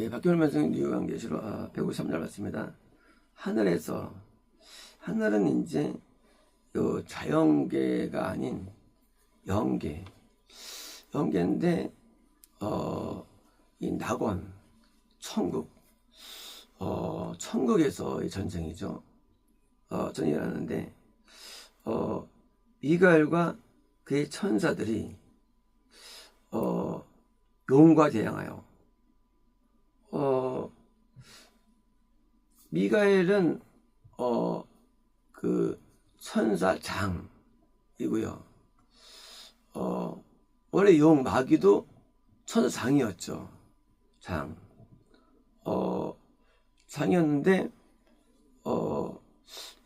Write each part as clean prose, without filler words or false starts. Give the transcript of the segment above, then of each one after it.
예, 박경일 말씀 뉴요강계시로 153날 맞습니다. 하늘에서, 하늘은 이제 요 자연계가 아닌 영계, 영계인데 이 낙원, 천국, 천국에서의 전쟁이죠. 전쟁이 일어나는데 미가엘과 그의 천사들이 용과 대항하여 미가엘은 그 천사장이고요. 원래 용 마귀도 천사장이었죠. 장이었는데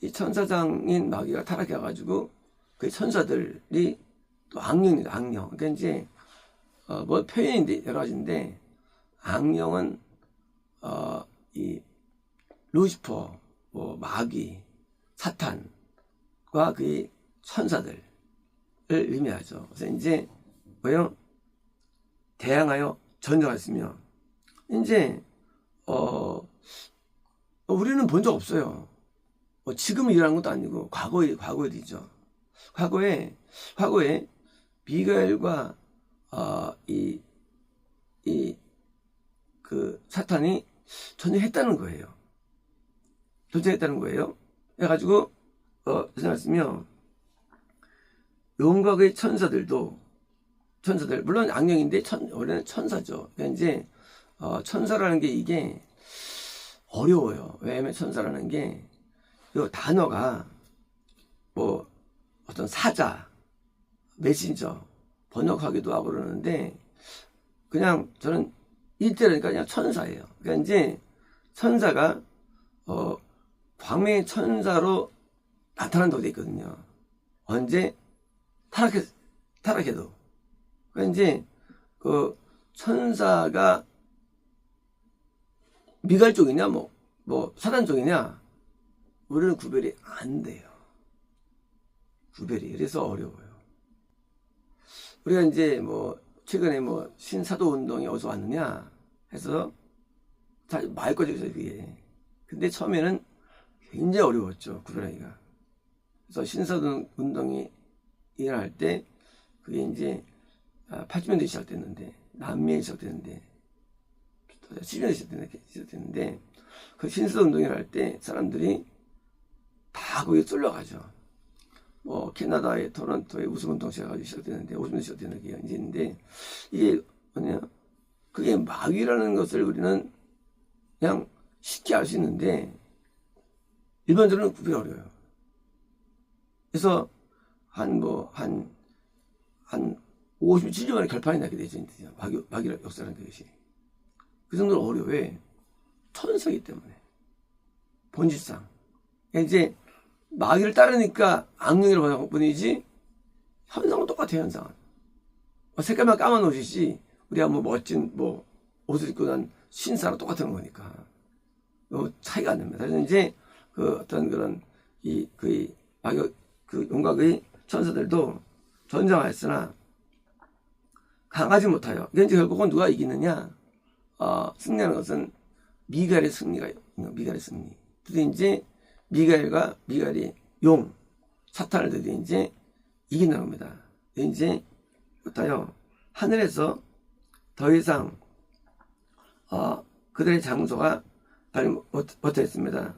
이 천사장인 마귀가 타락해가지고 그 천사들이 또 악령입니다. 악령. 그러니까 이제 뭐 표현인데 여러 가지인데 악령은 이 루시퍼, 뭐 마귀, 사탄과 그의 천사들을 의미하죠. 그래서 이제 뭐요? 대항하여 전쟁했으며 이제 우리는 본 적 없어요. 지금 일어난 것도 아니고 과거에 되죠. 과거에 미가엘과 그 사탄이 전쟁했다는 거예요. 전쟁했다는 거예요. 해가지고 전쟁했으며 용과 그의 천사들도 물론 악령인데 원래는 천사죠. 그러니까 이제 천사라는 게 이게 어려워요. 왜냐면 천사라는 게 이 단어가 뭐 어떤 사자, 메신저 번역하기도 하고 그러는데 그냥 저는 일대라니까 그냥 천사예요. 그러니까 이제 천사가 광명의 천사로 나타난다고 되어 있거든요. 언제 타락해도. 그러니까 이제 그 천사가 미갈 쪽이냐 뭐 사단 쪽이냐 우리는 구별이 안 돼요. 구별이. 그래서 어려워요. 우리가 이제 뭐 최근에 뭐 신사도 운동이 어디서 왔느냐 해서 다 말거리죠 그게. 근데 처음에는 굉장히 어려웠죠 구별하기가. 그래서 신사도 운동이 일어날 때 그게 이제 80년대 시작됐는데 남미에 시작됐는데 70년대 시작됐는데 그 신사도 운동이 일어날 때 사람들이 다 거기에 쏠려가죠. 뭐 캐나다의 토론토의 우승운동 시작됐는데 50년 시작되는 게 있는데 이게 뭐냐 그게 마귀라는 것을 우리는 그냥 쉽게 알 수 있는데 일반적으로는 구별이 어려워요. 그래서 한 57년 만에 결판이 나게 되죠. 마귀라 역사라는 것이 그 정도로 어려워. 왜? 천사이기 때문에 본질상 이제 마귀를 따르니까 악령이라고 할 뿐이지 현상은 똑같아요. 현상은 색깔만 까만 옷이지 우리가 뭐 멋진 뭐 옷을 입고 난 신사랑 똑같은 거니까 차이가 안 납니다. 그래서 이제 그 어떤 그런 그 마귀 그 용과 그의 천사들도 전쟁하였으나 강하지 못하여. 이제 결국은 누가 이기느냐? 승리하는 것은 미가엘의 승리가 미가엘의 승리. 그래서 이제 미가엘이 용, 사탄을 드디 이제 이긴다는 겁니다. 이제 어떠요? 하늘에서 더 이상 그들의 장소가 빨리 못했습니다.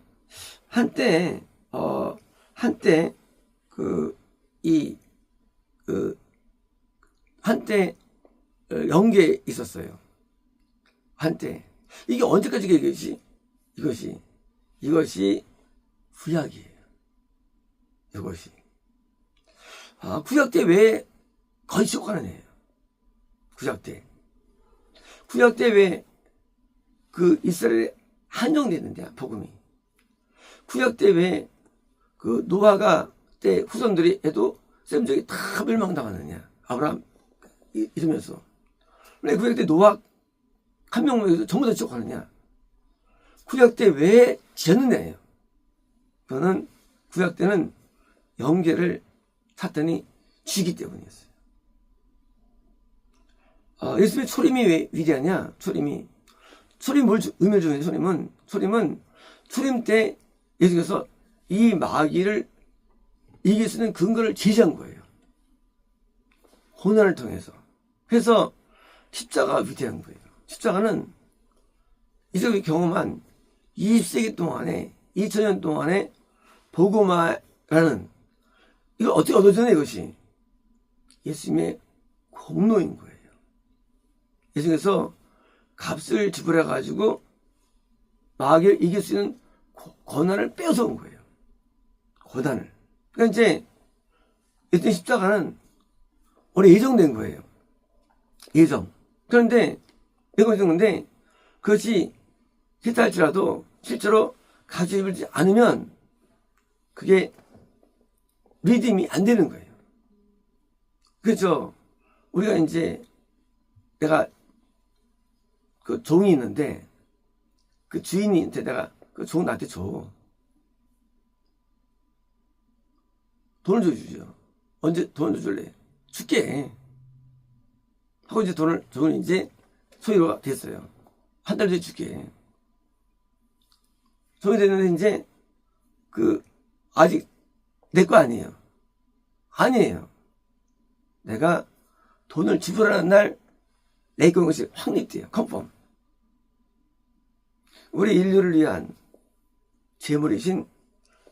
한때 한때 영계에 있었어요. 한때 이게 언제까지 이것이 구약이에요. 이것이 구약 때 왜 건축하는 애예요? 구약 때 왜 그 이스라엘에 한정됐는데 복음이 구약 때 왜 그 노아가 때 후손들이 해도 셈적이 다 멸망당하느냐 아브라함 이러면서 왜 구약 때 노아 한 명만 전부 다 지옥하느냐 구약 때 왜 지었느냐예요. 그거는 구약 때는 영계를 사탄이 쥐기 때문이었어요. 예수님의 초림이 왜 위대하냐? 초림이 초림 뭘 의미를 주는 초림은 초림 때 예수께서 이 마귀를 이길 수 있는 근거를 제시한 거예요. 고난을 통해서. 그래서 십자가가 위대한 거예요. 십자가는 이적이 경험한 20세기 동안에 2000년 동안에 복음화라는 이거 어떻게 얻어지나 이것이 예수님의 공로인 거예요. 예수님께서 값을 지불해 가지고 마귀를 이길 수 있는 권한을 빼앗아온 거예요. 권한을. 그러니까 이제 예수님 십자가는 원래 예정된 거예요. 예정. 그런데 예정인데 그것이 실패할지라도 실제로 가지지 않으면 그게 리듬이 안 되는 거예요. 그렇죠. 우리가 이제 내가 그 종이 있는데 그 주인한테 내가 그 종 나한테 줘. 돈을 줘주죠. 언제 돈을 줄래? 줄게. 하고 이제 돈을 이제 소유가 됐어요. 한 달 뒤에 줄게. 소유 됐는데 이제 그 아직 내 거 아니에요. 아니에요. 내가 돈을 지불하는 날 내 거인 것이 확립돼요. 컨펌. 우리 인류를 위한 제물이신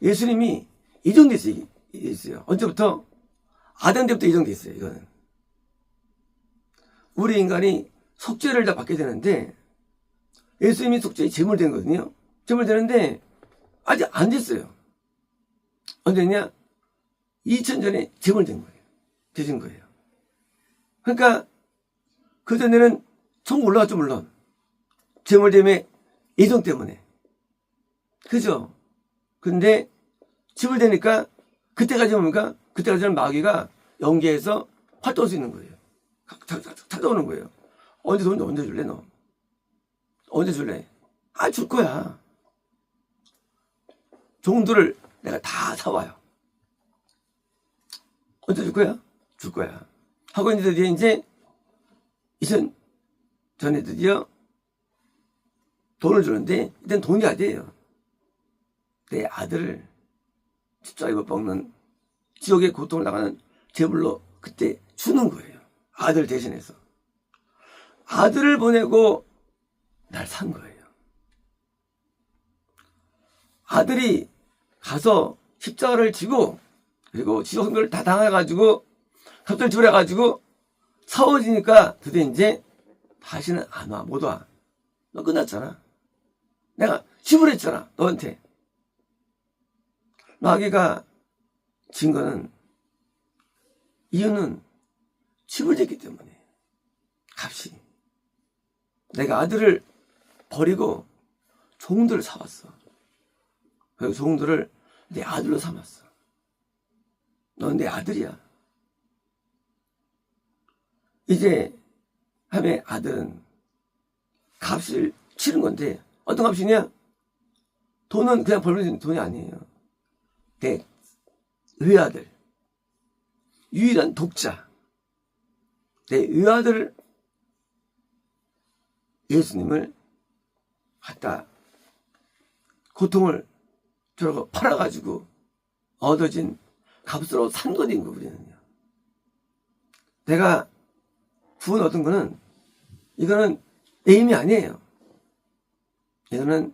예수님이 이정됐어요. 언제부터? 아담 때부터 이정됐어요. 이거는. 우리 인간이 속죄를 다 받게 되는데 예수님이 속죄의 제물된 거거든요. 제물되는데 아직 안 됐어요. 언제 됐냐? 2000년 전에 제물된 거예요. 되신 거예요. 그러니까 그전에는 천국 올라갔죠, 물론. 제물됨의 예정 때문에. 그죠? 근데 지불되니까 그때까지 뭡니까? 그때까지는 마귀가 연계해서 활동할 수 있는 거예요. 찾아오는 거예요. 언제 줄래, 너? 언제 줄래? 아, 줄 거야. 종들을 내가 다 사와요. 언제 줄 거야? 줄 거야. 하고 이제 드디어 이제 전에 드디어 돈을 주는데 일단 돈이 아니에요. 내 아들을 십자가에 못 박는 지옥의 고통을 나가는 제물로 그때 주는 거예요. 아들 대신해서. 아들을 보내고 날 산 거예요. 아들이 가서 십자가를 지고 그리고 지옥을 다 당해가지고 값을 지불해가지고 사워지니까 드디어 이제 다시는 안 와. 못 와. 너 끝났잖아. 내가 지불했잖아. 너한테. 마귀가 진 거는 이유는 지불됐기 때문에. 값이. 내가 아들을 버리고 종들을 사왔어. 그리고 종들을 내 아들로 삼았어. 넌 내 아들이야. 이제 함의 아들은 값을 치른 건데 어떤 값이냐? 돈은 그냥 벌어진 돈이 아니에요. 내 외아들, 유일한 독자, 내 외아들 예수님을 갖다 고통을 저러고 팔아가지고 얻어진 값으로 산 거인 거 우리는요. 내가 구원 얻은 거는 이거는 내 힘이 아니에요. 이거는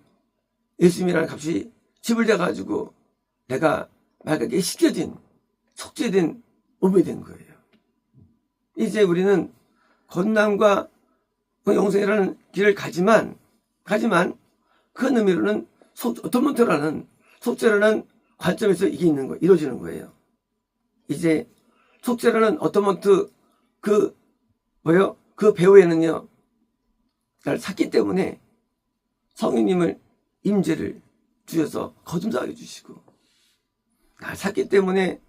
예수님이라는 값이 지불돼 가지고 내가 말하게 시켜진 속죄된 몸이 된 거예요. 이제 우리는 건남과 영생이라는 길을 가지만 큰 의미로는 어토먼트라는 속죄라는 관점에서 이게 있는 거 이루어지는 거예요. 이제 속죄라는 어토먼트 그 배후에는요, 날 샀기 때문에 성령님을 임재를 주셔서 거듭나게 주시고, 날 샀기 때문에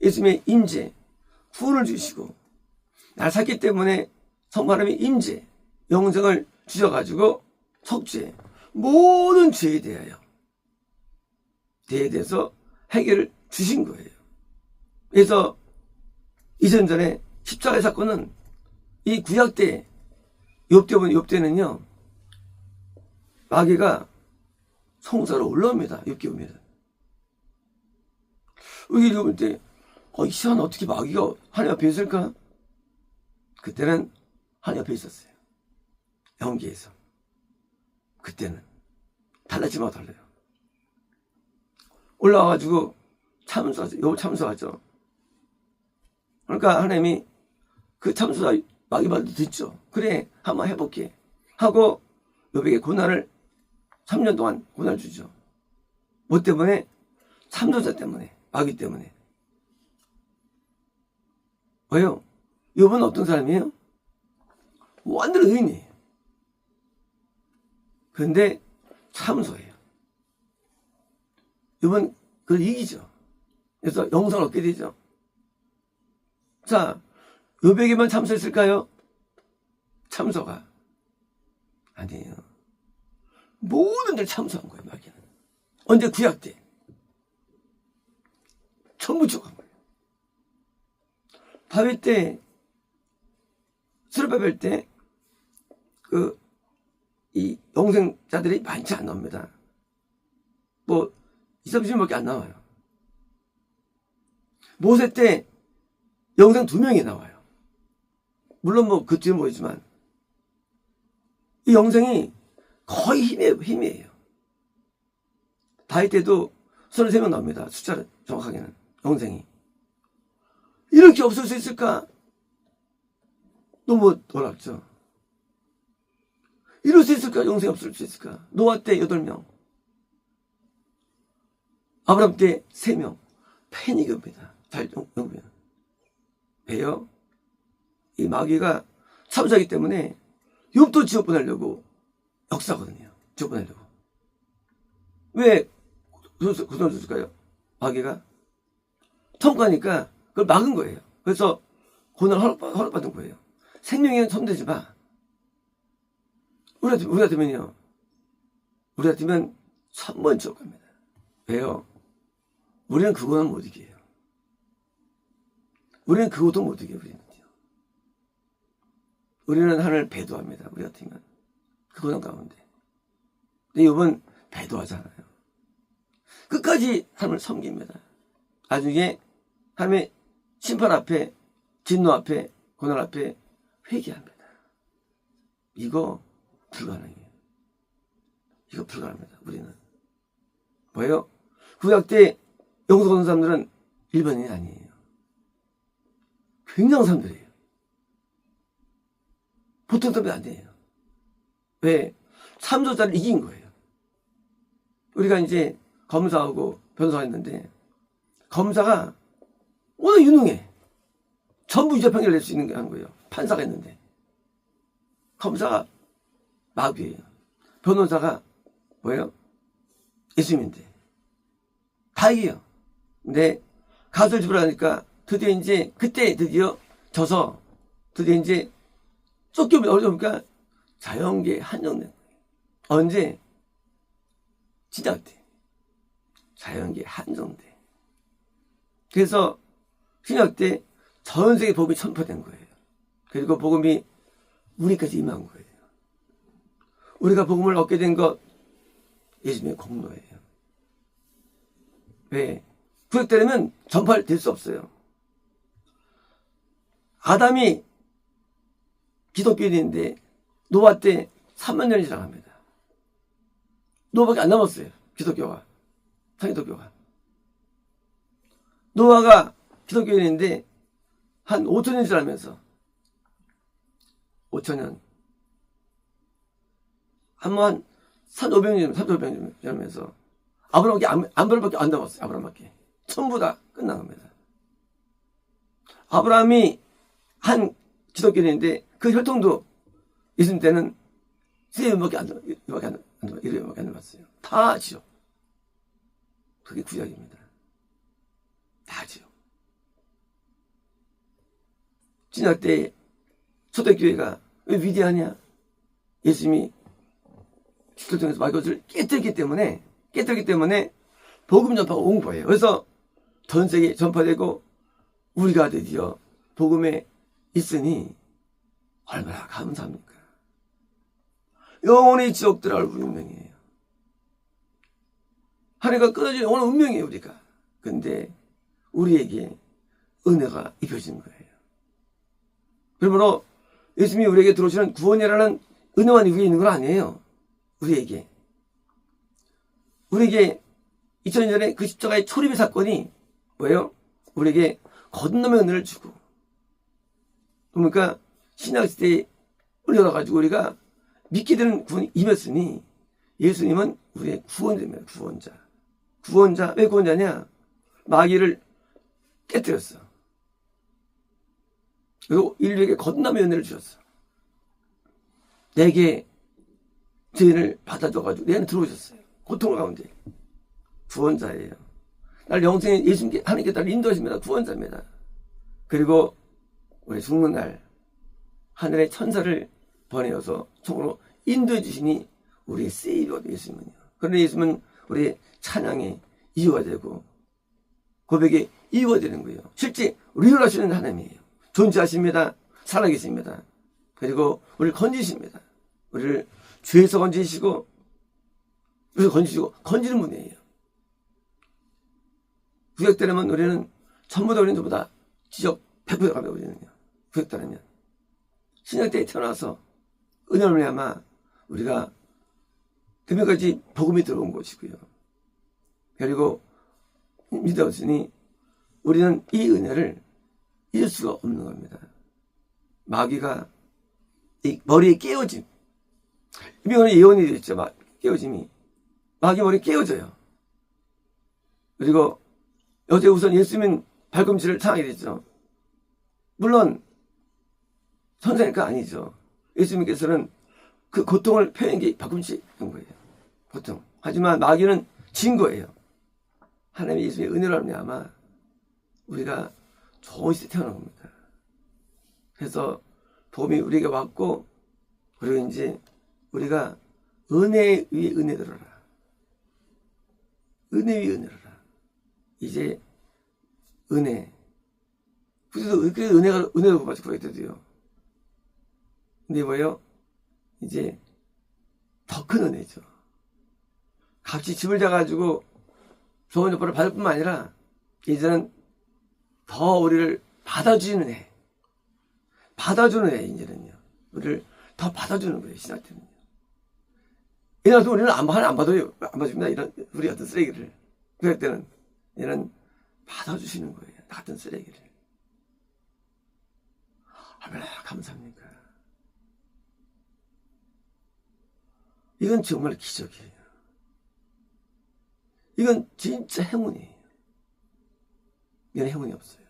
예수님의 임재, 구원을 주시고, 날 샀기 때문에 성부 하나님의 임재, 영생을 주셔가지고 속죄, 모든 죄에 대해서 해결을 주신 거예요. 그래서 이전전에 십자가의 사건은 이 구약 때 욥대는요, 마귀가 성사로 올라옵니다. 6개월이면. 여기 읽을 때, 이 시간 어떻게 마귀가 하나님 앞에 있을까? 그때는 하나님 앞에 있었어요. 영계에서. 그때는. 달라지면 달라요. 올라와가지고 참수하죠. 요 참수하죠. 그러니까 하나님이 그 참수자 마귀 말도 듣죠. 그래, 한번 해볼게. 하고 요백에 고난을 3년 동안 고난을 주죠. 뭐 때문에? 참수자 때문에. 마귀 때문에. 왜요? 요번 어떤 사람이에요? 완전 의인이에요. 그런데 참소해요. 요번 그걸 이기죠. 그래서 영생을 얻게 되죠. 자, 요백에만 참소했을까요? 참소가 아니에요. 모든 들 참소한 거예요. 마귀는. 언제? 구약 때. 전부 죽은 거예요. 다윗 때, 스룹바벨 때, 이 영생자들이 많지 않습니다. 뭐 20-30명밖에 안 나와요. 모세 때 영생 2명이 나와요. 물론 뭐 그 뒤에 모이지만 이 영생이 거의 힘이에요. 다윗 때도 33명 나옵니다. 숫자를 정확하게는 영생이. 이렇게 없을 수 있을까? 너무 놀랍죠. 이럴 수 있을까? 영생이 없을 수 있을까? 노아 때 8명. 아브라함 때 3명. 패닉입니다. 잘 영면. 왜요? 이 마귀가 참사하기 때문에 욥도 지옥 보내려고 역사거든요. 지옥 보내려고. 왜 구성을 줬을까요? 마귀가 통과하니까 그걸 막은 거예요. 그래서 고난을 허락받은 거예요. 생명에는 손대지 마. 우리 같으면요. 우리 같으면 3번 지옥 갑니다. 왜요? 우리는 그거는 못 이겨요. 우리는 그것도 못 이겨요. 우리는 하나님을 배도합니다. 우리 같으면. 그 고난 가운데. 근데 이번 배도하잖아요. 끝까지 하나님을 섬깁니다. 나중에 하나님의 심판 앞에, 진노 앞에, 고난 앞에 회개합니다. 이거 불가능해요. 이거 불가능합니다. 우리는. 뭐예요? 구약 때 영성 얻은 사람들은 일반인이 아니에요. 굉장한 사람들이에요. 보통 사람이 아니에요. 왜? 참소자를 이긴 거예요. 우리가 이제 검사하고 변호사가 있는데 검사가 워낙 유능해. 전부 유죄 판결 낼 수 있는 게 한 거예요. 판사가 있는데 검사가 마귀예요. 변호사가 뭐예요? 예수님인데 다 이겨요. 근데 가설 지불하니까 드디어 이제 그때 드디어 져서 드디어 이제 쫓겨오면 어려우니까 자연계에 한정된 거예요. 언제? 진짜 때 자연계에 한정돼. 그래서 신약 때 전 세계 복음이 선포된 거예요. 그리고 복음이 우리까지 임한 거예요. 우리가 복음을 얻게 된 것 예수님의 공로예요. 왜? 구약 때는 전파될 수 없어요. 아담이 기독교인인데 노아 때 3만 년이 지나갑니다. 노아밖에 안 남았어요. 기독교가. 상기독교가. 노아가 기독교인인데 한 5,000년 지나면서 5,000년 한 3,500년 지나면서 아브라함밖에 안 남았어요. 아브라함밖에. 전부 다 끝난 겁니다. 아브라함이 한 기독교인인데 그 혈통도 예수님 때는 3명밖에 안 남았어요. 다 지옥. 그게 구약입니다. 다 지옥. 신약 때 초대교회가 왜 위대하냐? 예수님이 주를 통해서 마귀를 깨뜨렸기 때문에 복음 전파가 온 거예요. 그래서 전 세계에 전파되고 우리가 드디어 복음에 있으니 얼마나 감사합니까? 영원히 지옥 들어갈 운명이에요. 하나님과 끊어진 영원한 운명이에요, 우리가. 근데 우리에게 은혜가 입혀진 거예요. 그러므로 예수님이 우리에게 들어오시는 구원이라는 은혜만 위에 있는 건 아니에요. 우리에게 2000년 전에 그 십자가의 초림의 사건이 뭐예요? 우리에게 거듭남의 은혜를 주고, 그러니까 신약시대에 올려가지고 우리가 믿게 되는 구원이 임했으니 예수님은 우리의 구원자입니다. 구원자. 왜 구원자냐? 마귀를 깨뜨렸어. 그리고 인류에게 거듭남의 은혜를 주셨어. 내게 죄인을 받아줘가지고 내 안에 들어오셨어요. 고통을 가운데. 구원자예요. 날 영생에 예수님께 하나님께 날 인도하십니다. 구원자입니다. 그리고 우리 죽는 날 하늘의 천사를 보내어서 총으로 인도해 주시니 우리의 세이버가 예수님은요. 그런데 예수님은 우리의 찬양의 이유가 되고 고백의 이유가 되는 거예요. 실제 리얼하시는 하나님이에요. 존재하십니다. 살아계십니다. 그리고 우리를 건지십니다. 우리를 죄에서 건지시고 그래서 건지는 분이에요. 구약 때라면 우리는 전부 다 지적 100% 가면 우리는요. 구약 때라면 신약 때에 태어나서 은혜로 말미암아 우리가 그때까지 복음이 들어온 것이고요. 그리고 믿었으니 우리는 이 은혜를 잊을 수가 없는 겁니다. 마귀가 이 머리에 깨어짐. 이명은 예언이 됐죠. 깨어짐이. 마귀 머리에 깨어져요. 그리고 어제 우선 예수님 발꿈치를 상하게 됐죠. 물론 선생님과 아니죠. 예수님께서는 그 고통을 표현한 게 발꿈치인 거예요. 고통. 하지만 마귀는 진 거예요. 하나님의 예수님의 은혜로 말미암아 우리가 좋은 시대에 태어난 겁니다. 그래서 복음이 우리에게 왔고, 그리고 이제 우리가 은혜 위에 은혜들어라. 은혜 위에 은혜로라. 이제 은혜. 그래서 은혜로 받지 구하게 되도요. 근데 뭐예요? 이제 더 큰 은혜죠. 같이 집을 자가지고 좋은 여파를 받을 뿐만 아니라 이제는 더 우리를 받아주는 애. 받아주는 애, 이제는요. 우리를 더 받아주는 거예요, 신학 때는요. 이래서 우리는 안 받아줍니다. 이런, 우리 같은 쓰레기를. 그럴 때는, 얘는 받아주시는 거예요. 나 같은 쓰레기를. 얼마나 감사합니까? 이건 정말 기적이에요. 이건 진짜 행운이에요. 이건 행운이 없어요.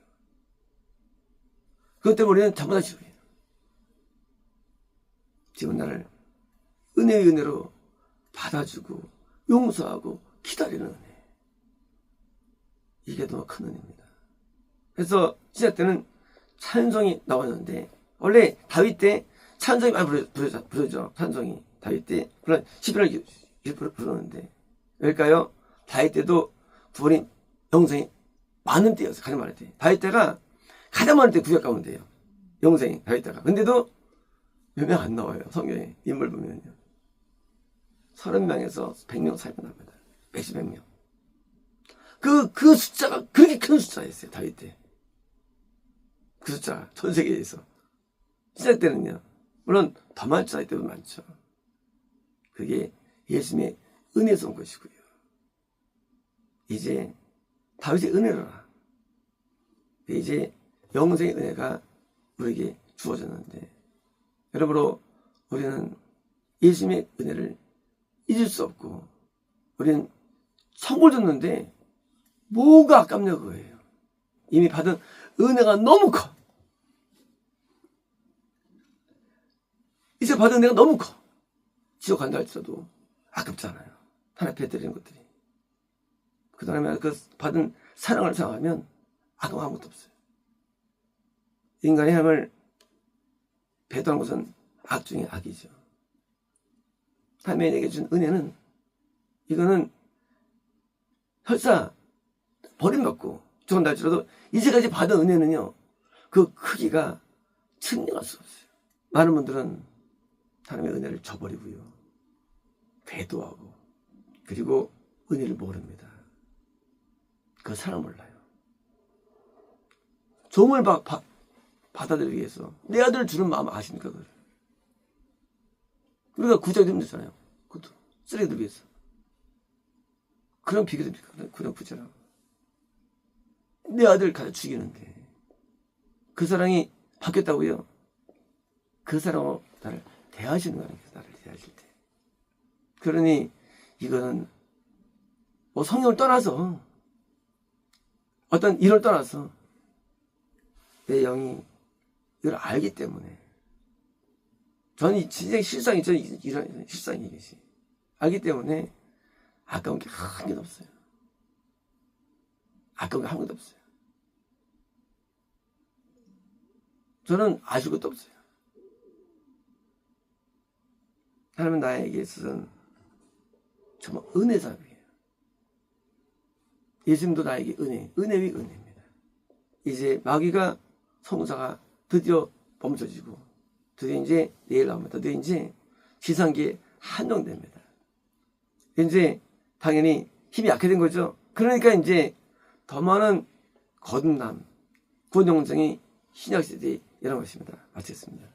그것 때문에 우리는 전부 다 지옥이에요. 지금 나를 은혜의 은혜로 받아주고 용서하고 기다리는 은혜. 이게 더 큰 은혜입니다. 그래서 시작 때는 찬송이 나왔는데, 원래 다윗 때 찬송이 많이 부르죠. 찬송이. 다윗 때 물론 시편을 부르는데, 왜일까요? 다윗 때도 구원이 영생이 많은 때였어요. 가장 많은 때. 다윗 때가 가장 많은 때 구약 가운데요. 영생이 다윗 때가. 근데도 몇 명 안 나와요. 성경에 인물 보면요. 30명에서 100명 사이가 납니다. 몇십몇 명. 그 숫자가 그렇게 큰 숫자였어요. 다윗 때. 그 숫자 전 세계에서. 시작 때는요. 물론 더 많죠. 다윗 때도 많죠. 그게 예수님의 은혜에서 온 것이고요. 이제 다윗의 은혜로라. 이제 영생의 은혜가 우리에게 주어졌는데, 여러분으로 우리는 예수님의 은혜를 잊을 수 없고, 우리는 천국을 줬는데 뭐가 아깝냐 그거예요. 이미 받은 은혜가 너무 커. 이제 받은 은혜가 너무 커. 지옥 간다 할지라도 아깝잖아요. 하나 배드리는 것들이. 그 다음에 그 받은 사랑을 생각하면 아까운 아무것도 없어요. 인간의 삶을 배도하는 것은 악 중에 악이죠. 하나님이 내게 준 은혜는, 이거는 설사 버림받고 죽은다 할지라도 이제까지 받은 은혜는요, 그 크기가 측량할 수 없어요. 많은 분들은 하나님의 은혜를 저버리고요. 배도하고 그리고 은혜를 모릅니다. 그 사람 몰라요. 종을 받아들이기 위해서 내 아들을 주는 마음 아십니까? 그걸? 우리가 구제하기 힘들잖아요. 그것도 쓰레기들 위해서. 그런 비교됩니까? 그런 구제라고. 내 아들 가져 죽이는데 그 사랑이 바뀌었다고요? 그 사랑으로 나를 대하시는 거예요. 나를 대하실 때. 그러니 이거는 뭐 성령을 떠나서 어떤 일을 떠나서 내 영이 이걸 알기 때문에 저는 진짜 실상이 이런 실상이 이것이 알기 때문에 아까운 게 한 개도 없어요. 아까운 게 한 개도 없어요. 저는 아실 것도 없어요. 하나님은 나에게 있어서는 정말 은혜사이에요. 예수님도 나에게 은혜 위 은혜입니다. 이제 마귀가 성사가 드디어 멈춰지고 드디어 이제 내일 나옵니다. 드디어 이제 지상기에 한정됩니다. 이제 당연히 힘이 약해진 거죠. 그러니까 이제 더 많은 거듭남, 구원 영성이 신약시대에 일어난 것입니다. 마치겠습니다.